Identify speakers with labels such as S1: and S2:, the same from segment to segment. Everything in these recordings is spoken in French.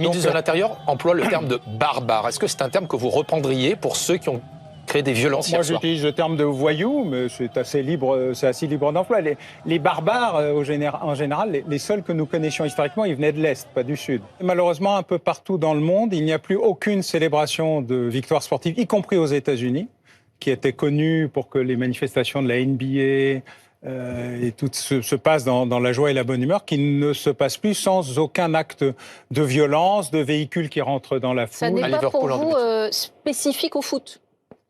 S1: Le ministre de l'Intérieur emploie le terme de barbare. Est-ce que c'est un terme que vous reprendriez pour ceux qui ont créé des violences hier
S2: Moi,
S1: soir?
S2: j'utilise le terme de voyou, mais c'est assez libre d'emploi. Les barbares, en général, les seuls que nous connaissions historiquement, ils venaient de l'Est, pas du Sud. Malheureusement, un peu partout dans le monde, il n'y a plus aucune célébration de victoire sportive, y compris aux États-Unis, qui était connue pour que les manifestations de la NBA et tout se passe dans la joie et la bonne humeur, qui ne se passe plus sans aucun acte de violence, de véhicules qui rentrent dans la foule.
S3: Ça n'est pas pour vous spécifique au foot?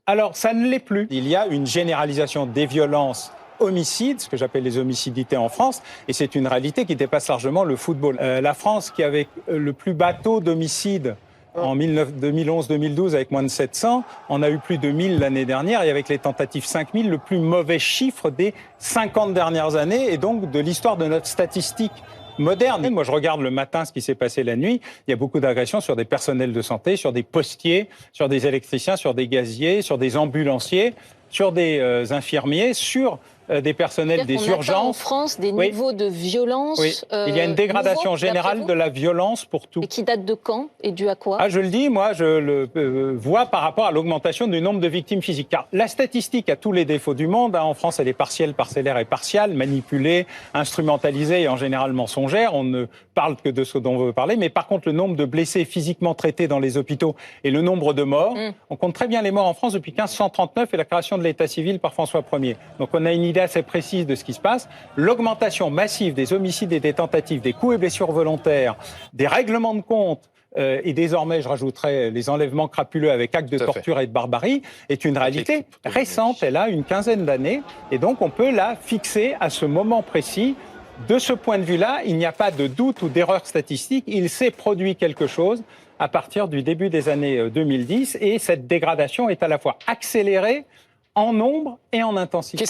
S2: Alors, ça ne l'est plus. Il y a une généralisation des violences homicides, ce que j'appelle les homicidités en France, et c'est une réalité qui dépasse largement le football. La France, qui avait le plus bas taux d'homicides en 2011-2012 avec moins de 700, on a eu plus de 1000 l'année dernière, et avec les tentatives 5000, le plus mauvais chiffre des 50 dernières années, et donc de l'histoire de notre statistique moderne. Moi, je regarde le matin ce qui s'est passé la nuit. Il y a beaucoup d'agressions sur des personnels de santé, sur des postiers, sur des électriciens, sur des gaziers, sur des ambulanciers, sur des infirmiers, sur des personnels des urgences.
S3: En France, des niveaux de violence.
S2: Oui. Il y a une dégradation générale de la violence pour tout.
S3: Et qui date de quand et dû à quoi?
S2: Ah, je le dis, moi, je le vois par rapport à l'augmentation du nombre de victimes physiques. Car la statistique a tous les défauts du monde. En France, elle est partielle, parcellaire et partiale, manipulée, instrumentalisée et en général mensongère. On ne parle que de ce dont on veut parler. Mais par contre, le nombre de blessés physiquement traités dans les hôpitaux et le nombre de morts, on compte très bien les morts en France depuis 1539 et la création de l'État civil par François Ier. Donc on a une idée assez précise de ce qui se passe. L'augmentation massive des homicides et des tentatives, des coups et blessures volontaires, des règlements de compte, et désormais, je rajouterais les enlèvements crapuleux avec actes de torture et de barbarie, est une réalité récente. Elle a une quinzaine d'années. Et donc, on peut la fixer à ce moment précis. De ce point de vue-là, il n'y a pas de doute ou d'erreur statistique. Il s'est produit quelque chose à partir du début des années 2010. Et cette dégradation est à la fois accélérée en nombre et en intensité.